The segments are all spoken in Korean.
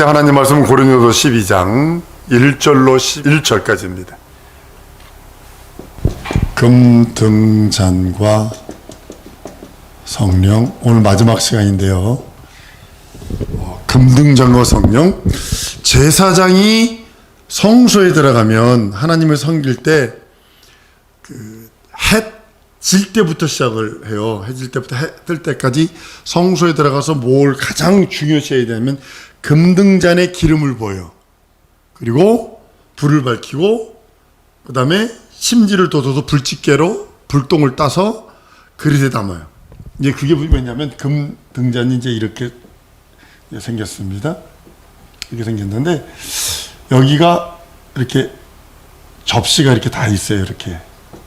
번째 하나님 말씀은 고린도서 12장 1절로 11절까지입니다. 금등잔과 성령, 오늘 마지막 시간인데요. 금등잔과 성령, 제사장이 성소에 들어가면 하나님을 섬길 때 해 질 때부터 시작을 해요. 해 질 때부터 해 뜰 때까지 성소에 들어가서 뭘 가장 중요시해야 되냐면 금등잔에 기름을 부어요. 그리고 불을 밝히고 그 다음에 심지를 돋워서 불집게로 불똥을 따서 그릇에 담아요. 이제 그게 뭐냐면 금등잔이 이제 이렇게 생겼습니다. 이렇게 생겼는데 여기가 이렇게 접시가 이렇게 다 있어요. 이렇게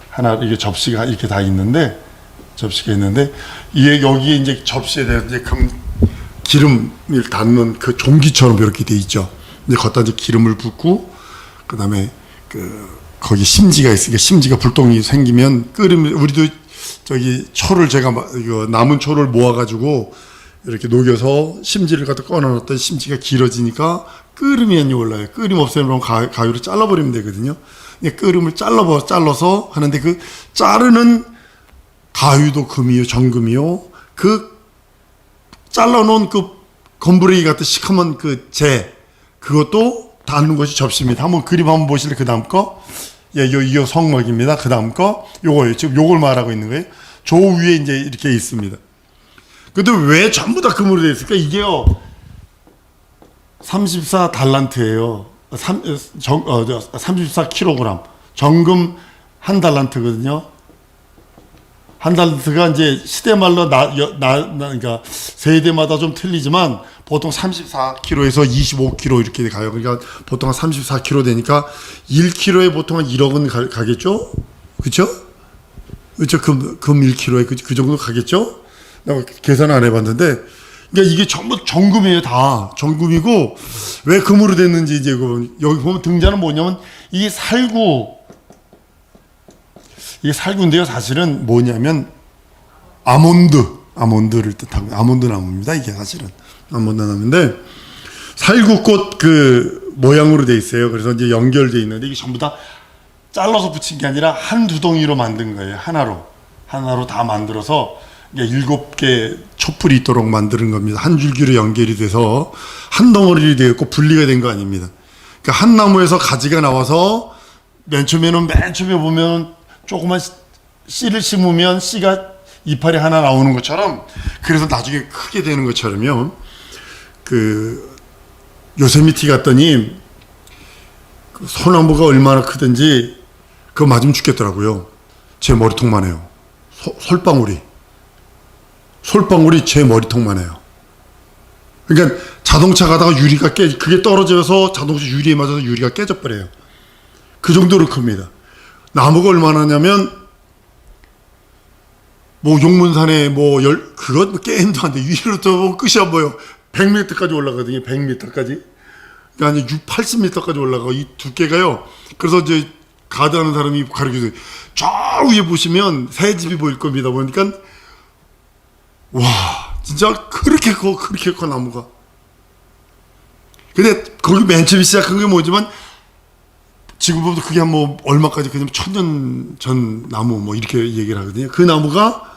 하나 이게 접시가 이렇게 다 있는데 이게 여기에 이제 접시에 대해서 이제 기름을 담는 그 종기처럼 이렇게 돼 있죠. 이제 걷다 이제 기름을 붓고 그 다음에 거기 심지가 있으니까 심지가 불똥이 생기면 끓으면 우리도 저기 초를 제가 이거 남은 초를 모아가지고 이렇게 녹여서 심지를 갖다 꺼내놨더니 심지가 길어지니까 끓으면 올라요. 끓임 없애면 가위로 잘라버리면 되거든요. 끓음을 잘라서 하는데 그 자르는 가위도 금이요, 정금이요. 그 잘라놓은 그 건부레기 같은 시커먼 그것도 닿는 것이 접시입니다. 한번 그림 한번 보실래요? 그 다음 거. 예, 이거 성막입니다. 그 다음 거. 요거예요. 지금 요걸 말하고 있는 거예요. 저 위에 이제 이렇게 있습니다. 근데 왜 전부 다 금으로 되어 있을까? 이게요, 34달란트예요. 34kg. 정금 1달란트거든요. 1달란트가 이제 시대말로 그러니까 세대마다 좀 틀리지만 보통 34kg에서 25kg 이렇게 가요. 그러니까 보통 한 34kg 되니까 1kg에 보통 한 1억은 가겠죠? 그쵸? 그쵸? 금 1kg에 그 정도 가겠죠? 내가 계산 안 해봤는데, 그러니까 이게 전부 정금이에요. 다 정금이고 왜 금으로 됐는지 이제 여기 보면 등잔은 뭐냐면 이게 살구인데요. 사실은 뭐냐면 아몬드를 뜻하고 아몬드 나무입니다. 이게 사실은 아몬드 나무인데 살구꽃 그 모양으로 돼 있어요. 그래서 이제 연결돼 있는데 이게 전부 다 잘라서 붙인 게 아니라 한두 덩이로 만든 거예요. 하나로 다 만들어서 7개 촛불이 있도록 만드는 겁니다. 한 줄기로 연결이 돼서 한 덩어리 되었고 분리가 된 거 아닙니다. 그러니까 한 나무에서 가지가 나와서 맨 처음에 보면 조그만 씨를 심으면 씨가 이파리 하나 나오는 것처럼, 그래서 나중에 크게 되는 것처럼요. 요세미티 갔더니 소나무가 얼마나 크든지 그거 맞으면 죽겠더라고요. 제 머리통만 해요. 솔방울이 제 머리통만 해요. 그러니까 자동차 가다가 그게 떨어져서 자동차 유리에 맞아서 유리가 깨져버려요. 그 정도로 큽니다. 나무가 얼마나 하냐면, 용문산에 그것 게임도 안 돼. 위로 또 끝이 안 보여. 100m까지 올라가거든요. 100m까지. 그러니까 80m까지 올라가고, 이 두께가요. 그래서 이제 가드하는 사람이 가르쳐줘요. 저 위에 보시면 새 집이 보일 겁니다. 보니까, 와, 진짜 그렇게 커 나무가. 근데 거기 맨 처음에 시작한 게 뭐지만 지금부터 그게 얼마까지 그냥 1000년 전 나무 이렇게 얘기를 하거든요. 그 나무가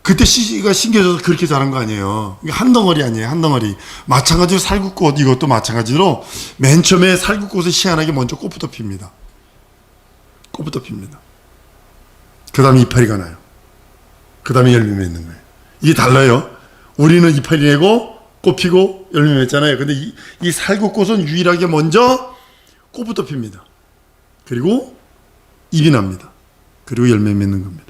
그때 씨가 심겨져서 그렇게 자란 거 아니에요. 한 덩어리 아니에요. 한 덩어리. 마찬가지로 살구꽃, 이것도 마찬가지로 맨 처음에 살구꽃을 희한하게 먼저 꽃부터 핍니다. 그 다음에 이파리가 나요. 그 다음에 열매 맺는 거예요. 이게 달라요. 우리는 이파리 내고 꽃 피고 열매 맺잖아요. 근데 이 살구꽃은 유일하게 먼저 꽃부터 핍니다. 그리고 잎이 납니다. 그리고 열매 맺는 겁니다.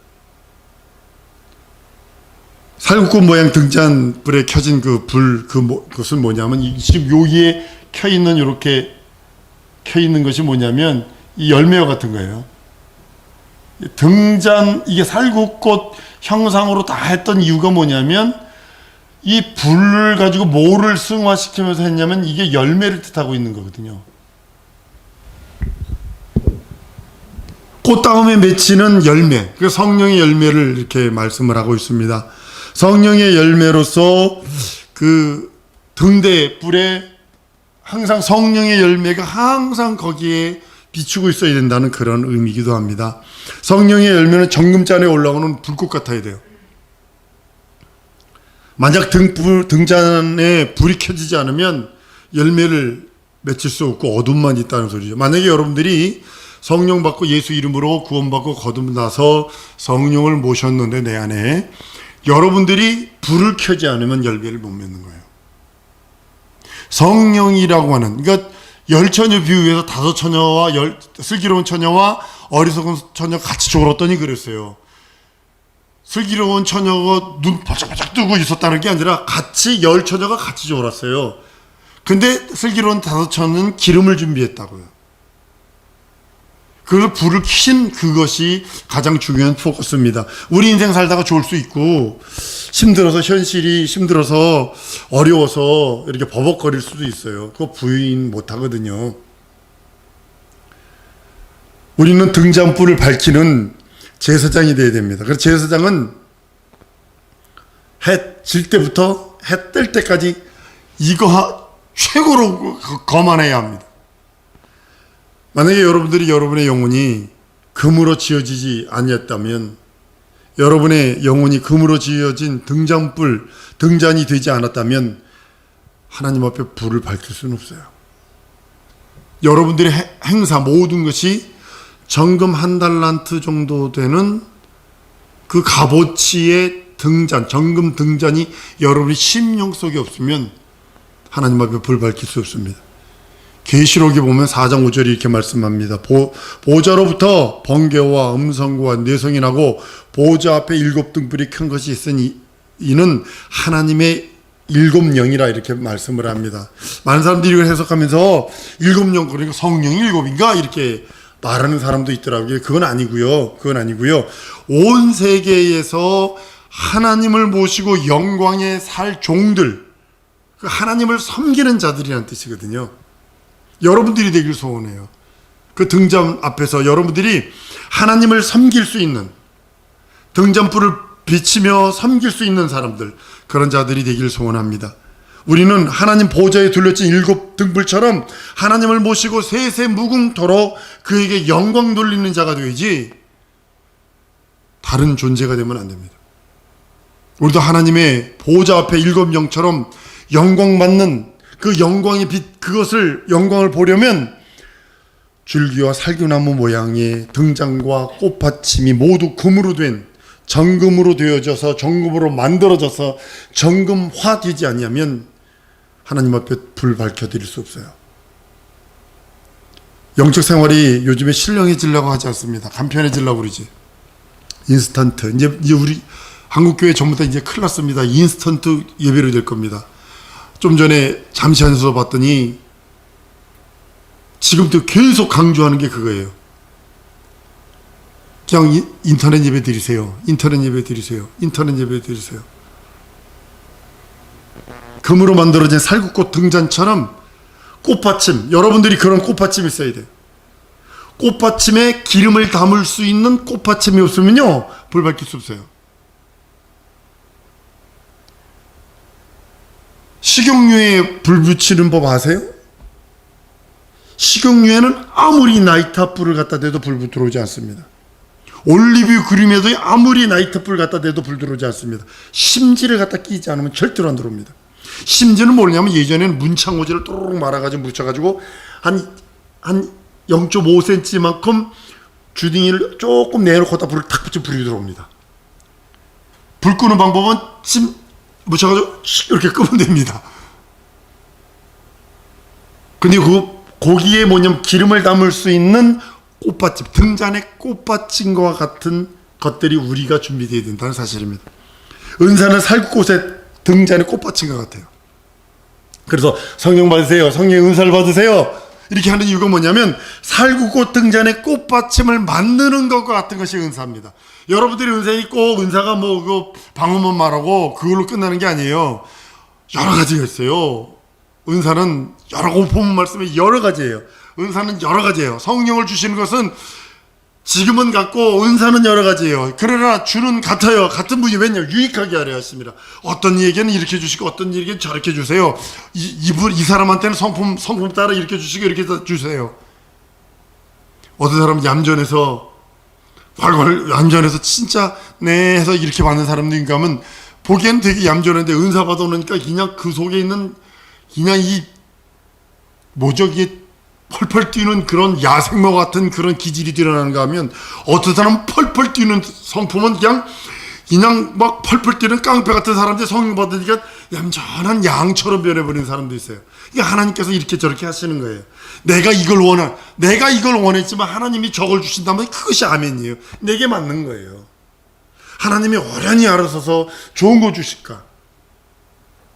살구꽃 모양 등잔 불에 켜진 그것은 뭐냐면 지금 여기에 이렇게 켜있는 것이 뭐냐면 이 열매와 같은 거예요. 등잔, 이게 살구꽃 형상으로 다 했던 이유가 뭐냐면 이 불을 가지고 뭐를 승화시키면서 했냐면 이게 열매를 뜻하고 있는 거거든요. 꽃 다음에 맺히는 열매, 그 성령의 열매를 이렇게 말씀을 하고 있습니다. 성령의 열매로서 그 등대 뿔에 항상 성령의 열매가 항상 거기에 비추고 있어야 된다는 그런 의미이기도 합니다. 성령의 열매는 정금잔에 올라오는 불꽃 같아야 돼요. 만약 등잔에 불이 켜지지 않으면 열매를 맺을 수 없고 어둠만 있다는 소리죠. 만약에 여러분들이 성령 받고 예수 이름으로 구원받고 거듭나서 성령을 모셨는데 내 안에 여러분들이 불을 켜지 않으면 열매를 못 맺는 거예요. 성령이라고 하는, 그러니까 열처녀 비유에서 다섯 처녀와 슬기로운 처녀와 어리석은 처녀가 같이 졸았더니 그랬어요. 슬기로운 처녀가 눈 바짝바짝 뜨고 있었다는 게 아니라 같이 열처녀가 같이 졸았어요. 근데 슬기로운 다섯 처녀는 기름을 준비했다고요. 그래서 불을 켜신 그것이 가장 중요한 포커스입니다. 우리 인생 살다가 좋을 수 있고 힘들어서 현실이 힘들어서 어려워서 이렇게 버벅거릴 수도 있어요. 그거 부인 못하거든요. 우리는 등잔불을 밝히는 제사장이 되어야 됩니다. 그래서 제사장은 해 질 때부터 해 뜰 때까지 이거 최고로 거만해야 합니다. 만약에 여러분들이 여러분의 영혼이 금으로 지어지지 아니었다면, 여러분의 영혼이 금으로 지어진 등잔이 되지 않았다면 하나님 앞에 불을 밝힐 수는 없어요. 여러분들의 행사 모든 것이 정금 1달란트 정도 되는 그 값어치의 정금 등잔이 여러분의 심령 속에 없으면 하나님 앞에 불 밝힐 수 없습니다. 계시록에 보면 4장 5절이 이렇게 말씀합니다. 보좌로부터 번개와 음성과 내성이 나고 보좌 앞에 7등불이 큰 것이 있으니 이는 하나님의 7영이라 이렇게 말씀을 합니다. 많은 사람들이 이걸 해석하면서 7영, 그러니까 성령 7인가 이렇게 말하는 사람도 있더라고요. 그건 아니고요. 온 세계에서 하나님을 모시고 영광에 살 종들, 하나님을 섬기는 자들이라는 뜻이거든요. 여러분들이 되길 소원해요. 그 등잔 앞에서 여러분들이 하나님을 섬길 수 있는, 등잔불을 비치며 섬길 수 있는 사람들, 그런 자들이 되길 소원합니다. 우리는 하나님 보좌에 둘러진 7등불처럼 하나님을 모시고 세세 무궁토록 그에게 영광 돌리는 자가 되어야지 다른 존재가 되면 안 됩니다. 우리도 하나님의 보좌 앞에 7영처럼 영광 받는 그 영광의 빛, 그것을 영광을 보려면 줄기와 살균나무 모양의 등잔과 꽃받침이 모두 금으로 된, 정금으로 되어져서 정금으로 만들어져서 정금화되지 아니하면 하나님 앞에 불 밝혀드릴 수 없어요. 영적 생활이 요즘에 신령해지려고 하지 않습니다. 간편해지려고 그러지. 인스턴트. 이제 우리 한국교회 전부 다 이제 큰일 났습니다. 인스턴트 예배로 될 겁니다. 좀 전에 잠시 안에서 봤더니 지금도 계속 강조하는 게 그거예요. 그냥 인터넷 예배 드리세요. 인터넷 예배 드리세요. 인터넷 예배 드리세요. 금으로 만들어진 살구꽃 등잔처럼 꽃받침, 여러분들이 그런 꽃받침이 있어야 돼요. 꽃받침에 기름을 담을 수 있는 꽃받침이 없으면요, 불 밝힐 수 없어요. 식용유에 불 붙이는 법 아세요? 식용유에는 아무리 나이트 불을 갖다 대도 불 들어오지 않습니다. 올리브 그림에도 아무리 나이트 불 갖다 대도 불 들어오지 않습니다. 심지를 갖다 끼지 않으면 절대로 안 들어옵니다. 심지는 뭐냐면 예전에는 문창호지를 또르륵 말아가지고 묻혀가지고 한 0.5cm만큼 주둥이를 조금 내놓고다 불을 탁 붙이면 불이 들어옵니다. 불 끄는 방법은 찜 묻혀가지고 이렇게 끄면 됩니다. 근데 거기에 뭐냐면 기름을 담을 수 있는 꽃받침, 등잔의 꽃받침과 같은 것들이 우리가 준비되어야 된다는 사실입니다. 은사는 살구꽃의 등잔의 꽃받침과 같아요. 그래서 성령 받으세요, 성령의 은사를 받으세요, 이렇게 하는 이유가 뭐냐면 살구꽃 등잔의 꽃받침을 만드는 것과 같은 것이 은사입니다. 여러분들이 은사에 꼭 은사가 그 방언만 말하고 그걸로 끝나는 게 아니에요. 여러 가지가 있어요. 은사는 본문 말씀에 여러 가지예요. 은사는 여러 가지예요. 성령을 주시는 것은 지금은 같고 은사는 여러 가지예요. 그러나 주는 같아요. 같은 분이 왜냐? 유익하게 하려 하십니다. 어떤 이에게는 이렇게 주시고 어떤 이에게는 저렇게 주세요. 이 사람한테는 성품 따라 이렇게 주시고 이렇게 주세요. 어떤 사람은 얌전해서 활활 얌전해서 진짜 네 해서 이렇게 받는 사람들인가 하면 보기에는 되게 얌전한데 은사 받아놓으니까 그냥 그 속에 있는 그냥 이 뭐죠 이게 펄펄 뛰는 그런 야생마 같은 그런 기질이 드러나는가 하면 어떤 사람은 펄펄 뛰는 성품은 그냥 막 펄펄 뛰는 깡패 같은 사람들 성령 받으니까 얌전한 양처럼 변해버리는 사람도 있어요. 이게 하나님께서 이렇게 저렇게 하시는 거예요. 내가 이걸 원했지만 하나님이 저걸 주신다면 그것이 아멘이에요. 내게 맞는 거예요. 하나님이 어련히 알아서서 좋은 거 주실까?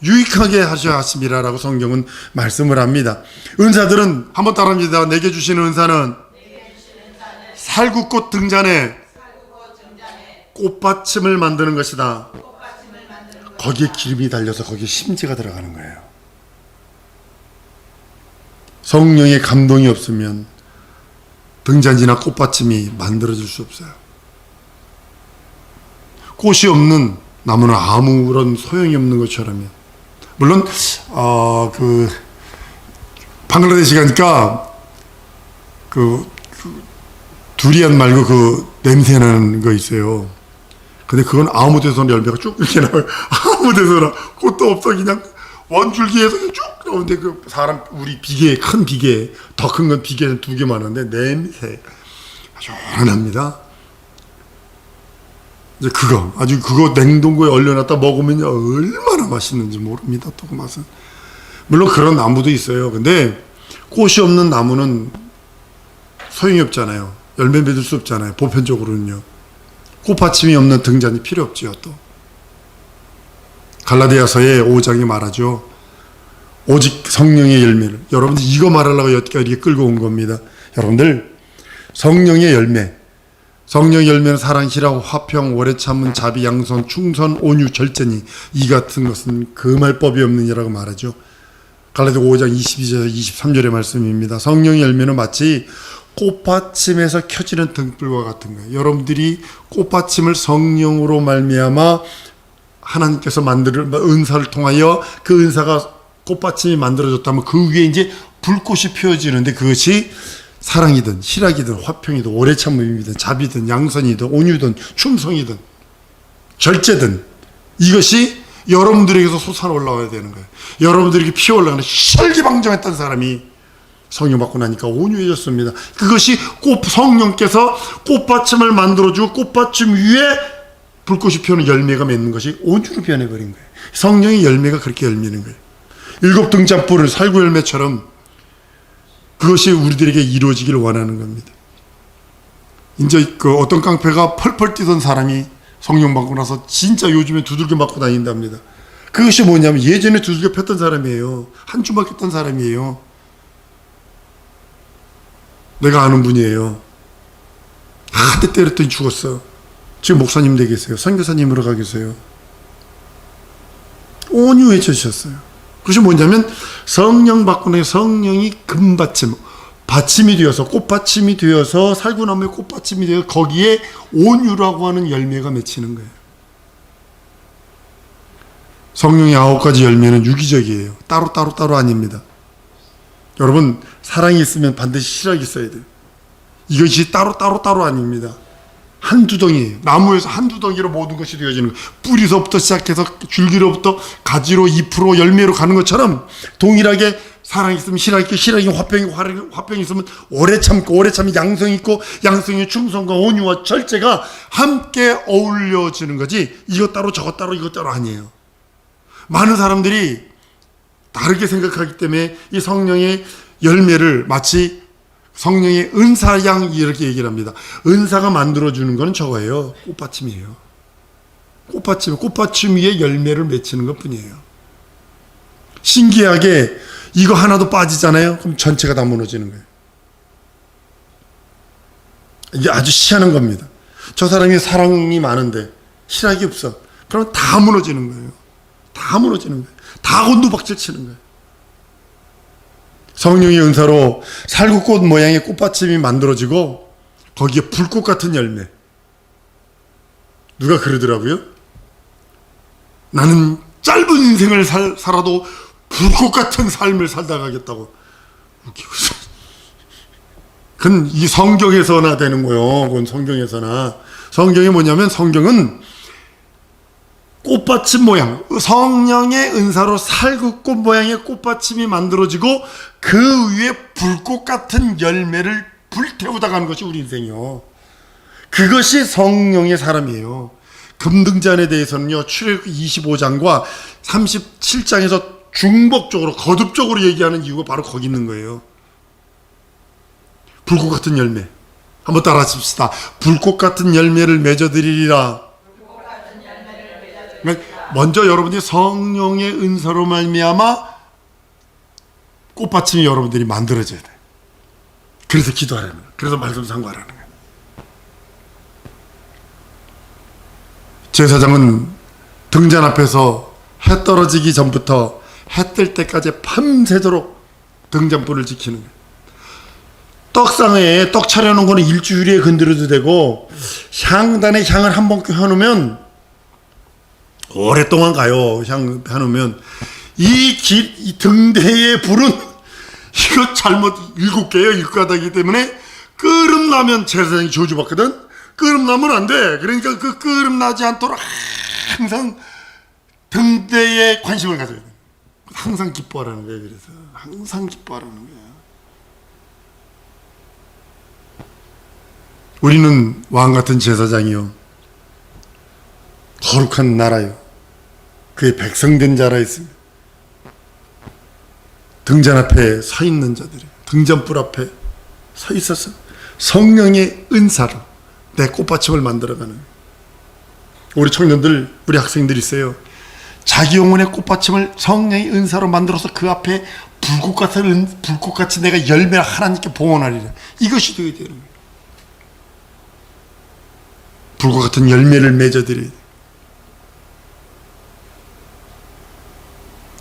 유익하게 하셔야 하심이라라고 성경은 말씀을 합니다. 은사들은 한번 따라합니다. 내게 주시는 은사는 살구꽃 등잔에 꽃받침을 만드는 것이다. 거기에 기름이 달려서 거기에 심지가 들어가는 거예요. 성령의 감동이 없으면 등잔이나 꽃받침이 만들어질 수 없어요. 꽃이 없는 나무는 아무런 소용이 없는 것처럼요. 물론 방글라데시 가니까 두리안 말고 그 냄새 나는 거 있어요. 근데 그건 아무 데서나 열매가 쭉 이렇게 나와요. 아무 데서나 꽃도 없어. 그냥 원줄기에서 쭉 나오는데 그 사람 우리 비계 큰 비계 더 큰 건 비계는 2개만 하는데 냄새 아주 시원합니다. 이제 그거 냉동고에 얼려놨다 먹으면 얼마나 맛있는지 모릅니다. 또 그 맛은. 물론 그런 나무도 있어요. 근데 꽃이 없는 나무는 소용이 없잖아요. 열매 맺을 수 없잖아요. 보편적으로는요. 꽃받침이 없는 등잔이 필요 없지요. 또 갈라디아서의 5장이 말하죠. 오직 성령의 열매를. 여러분들 이거 말하려고 여기까지 이렇게 끌고 온 겁니다. 여러분들 성령의 열매. 성령의 열매는 사랑, 희락, 화평, 오래 참은, 자비, 양선, 충선, 온유, 절제니 이 같은 것은 금할 법이 없느니라고 말하죠. 갈라디아 5장 22절 23절의 말씀입니다. 성령의 열매는 마치 꽃받침에서 켜지는 등불과 같은 거예요. 여러분들이 꽃받침을 성령으로 말미암아 하나님께서 만들 은사를 통하여 그 은사가 꽃받침이 만들어졌다면 그 위에 이제 불꽃이 피어지는데 그것이 사랑이든 희락이든 화평이든 오래 참음이든 자비든 양선이든 온유든 충성이든 절제든 이것이 여러분들에게서 솟아나 올라와야 되는 거예요. 여러분들에게 피어올라가는 혈기방정했던 사람이 성령 받고 나니까 온유해졌습니다. 그것이 성령께서 꽃받침을 만들어주고 꽃받침 위에 불꽃이 피우는 열매가 맺는 것이 온유로 변해버린 거예요. 성령의 열매가 그렇게 열리는 거예요. 7등잔불을 살구 열매처럼 그것이 우리들에게 이루어지기를 원하는 겁니다. 이제 그 어떤 깡패가 펄펄 뛰던 사람이 성령 받고 나서 진짜 요즘에 두들겨 맞고 다닌답니다. 그것이 뭐냐면 예전에 두들겨 폈던 사람이에요. 한 주먹 했던 사람이에요. 내가 아는 분이에요. 한 대 때렸더니 죽었어. 지금 목사님 돼 계세요. 선교사님으로 가 계세요. 온유해지셨어요. 그것이 뭐냐면 성령 받고 나서 성령이 금받침, 받침이 되어서 꽃받침이 되어서 살구나무의 꽃받침이 되어 거기에 온유라고 하는 열매가 맺히는 거예요. 성령의 9가지 열매는 유기적이에요. 따로 아닙니다. 여러분 사랑이 있으면 반드시 희락이 있어야 돼요. 이것이 따로 아닙니다. 한두 덩이, 나무에서 한두 덩이로 모든 것이 되어지는 거예요. 뿌리서부터 시작해서 줄기로부터 가지로 잎으로 열매로 가는 것처럼 동일하게 사랑이 있으면 희락이 있고 희락이 화평이 있으면 오래 참고 오래 참이 양성이 있고 양성이 충성과 온유와 절제가 함께 어울려지는 거지 이것 따로 저것 따로 이것 따로 아니에요. 많은 사람들이 다르게 생각하기 때문에 이 성령의 열매를 마치 성령의 은사양 이렇게 얘기를 합니다. 은사가 만들어주는 건 저거예요. 꽃받침이에요. 꽃받침 위에 열매를 맺히는 것 뿐이에요. 신기하게 이거 하나도 빠지잖아요. 그럼 전체가 다 무너지는 거예요. 이게 아주 희한한 겁니다. 저 사람이 사랑이 많은데 희락이 없어. 그러면 다 무너지는 거예요. 다 곤두박질 치는 거예요. 성령의 은사로 살구꽃 모양의 꽃받침이 만들어지고 거기에 불꽃 같은 열매. 누가 그러더라고요. 나는 짧은 인생을 살아도 불꽃 같은 삶을 살다 가겠다고. 그건 이 성경에서나 되는 거요. 그건 성경에서나. 성경이 뭐냐면 성경은 꽃받침 모양, 성령의 은사로 살구꽃 모양의 꽃받침이 만들어지고 그 위에 불꽃 같은 열매를 불태우다 가는 것이 우리 인생이요. 그것이 성령의 사람이에요. 금등잔에 대해서는요, 출애굽기 25장과 37장에서 중복적으로 거듭적으로 얘기하는 이유가 바로 거기 있는 거예요. 불꽃 같은 열매. 한번 따라 하십시다. 불꽃 같은 열매를 맺어드리리라. 먼저 여러분들이 성령의 은사로 말미암아 꽃받침이 여러분들이 만들어져야 돼. 그래서 기도하라는 거예요. 그래서 말씀 상고하라는 거예요. 제사장은 등잔 앞에서 해 떨어지기 전부터 해 뜰 때까지 밤새도록 등잔불을 지키는 거예요. 떡상에 떡 차려놓은 거는 일주일에 건드려도 되고, 향단에 향을 한 번 켜놓으면 오랫동안 가요. 향 해놓으면 이 등대의 불은 이거 잘못 7개예요. 7가닥이기 때문에 끓음 나면 제사장이 저주받거든. 끓음 나면 안 돼. 그러니까 그 끓음 나지 않도록 항상 등대에 관심을 가져야 돼. 항상 기뻐하라는 거예요. 그래서 항상 기뻐하라는 거예요. 우리는 왕 같은 제사장이요, 거룩한 나라요, 그의 백성된 자라 있습니다. 등잔 앞에 서 있는 자들이 등잔불 앞에 서 있어서 성령의 은사로 내 꽃받침을 만들어가는, 우리 청년들, 우리 학생들이 있어요. 자기 영혼의 꽃받침을 성령의 은사로 만들어서 그 앞에 불꽃같이 내가 열매를 하나님께 봉헌하리라. 이것이 되어야 되는 거예요. 불꽃 같은 열매를 맺어드려야 돼.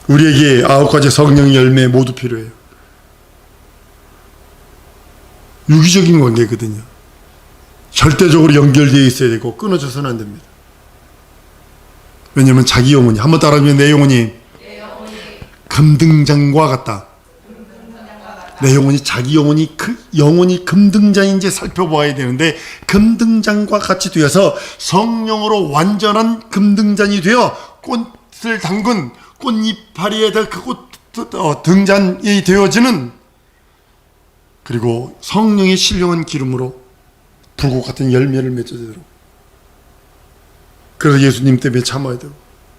우리에게 9가지 성령 열매 모두 필요해요. 유기적인 관계거든요. 절대적으로 연결되어 있어야 되고 끊어져서는 안 됩니다. 왜냐하면 자기 영혼이, 한번 따라하면 내 영혼이 금등잔과 같다. 내 영혼이, 자기 영혼이 영혼이 금등잔인지 살펴봐야 되는데, 금등잔과 같이 되어서 성령으로 완전한 금등잔이 되어 꽃을 담근 꽃이파리에 그 등잔이 되어지는, 그리고 성령의 신령한 기름으로 불꽃 같은 열매를 맺어지도록. 그래서 예수님 때문에 참아야 되고,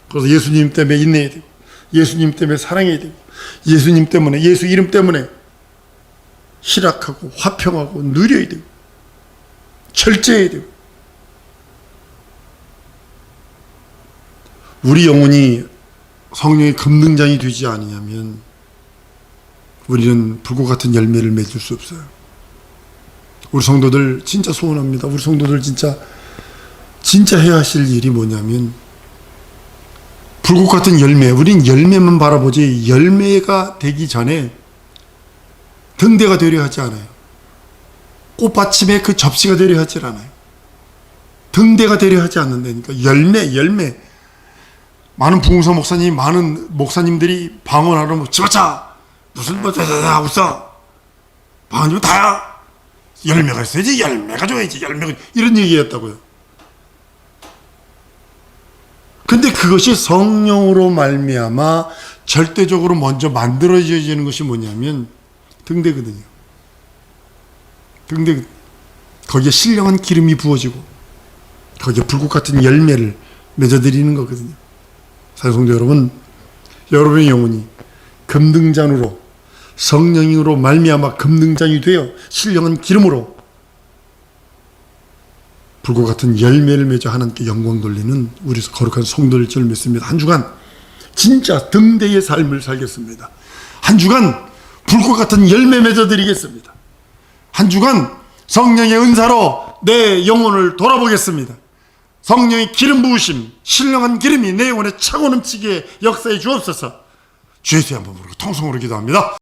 그래서 예수님 때문에 인내해야 되고, 예수님 때문에 사랑해야 되고, 예수님 때문에, 예수 이름 때문에 희락하고 화평하고 누려야 되고 철저해야 되고. 우리 영혼이 성령의 금등잔이 되지 않으면 우리는 불꽃 같은 열매를 맺을 수 없어요. 우리 성도들 진짜 소원합니다. 우리 성도들 진짜 해야 하실 일이 뭐냐면, 불꽃 같은 열매, 우린 열매만 바라보지 열매가 되기 전에 등대가 되려 하지 않아요. 꽃받침의 그 접시가 되려 하지 않아요. 등대가 되려 하지 않는다니까. 열매. 많은 부흥사 목사님, 많은 목사님들이 방언하러 집어차! 무슨 뭐다다다 없어! 방언이면 다야! 열매가 있어야지, 열매가 줘야지, 열매가, 이런 얘기였다고요. 근데 그것이 성령으로 말미암아 절대적으로 먼저 만들어지는 것이 뭐냐면 등대거든요. 등대. 거기에 신령한 기름이 부어지고 거기에 불꽃 같은 열매를 맺어드리는 거거든요. 사랑성도 여러분, 여러분의 영혼이 금등잔으로, 성령으로 말미암아 금등잔이 되어 신령한 기름으로 불꽃 같은 열매를 맺어 하나님께 영광 돌리는 우리 거룩한 성도일 줄 믿습니다. 한 주간 진짜 등대의 삶을 살겠습니다. 한 주간 불꽃 같은 열매 맺어드리겠습니다. 한 주간 성령의 은사로 내 영혼을 돌아보겠습니다. 성령의 기름 부으심, 신령한 기름이 내 영혼에 차고 넘치게 역사해 주옵소서. 주의 이름 한번 부르고 통성으로 기도합니다.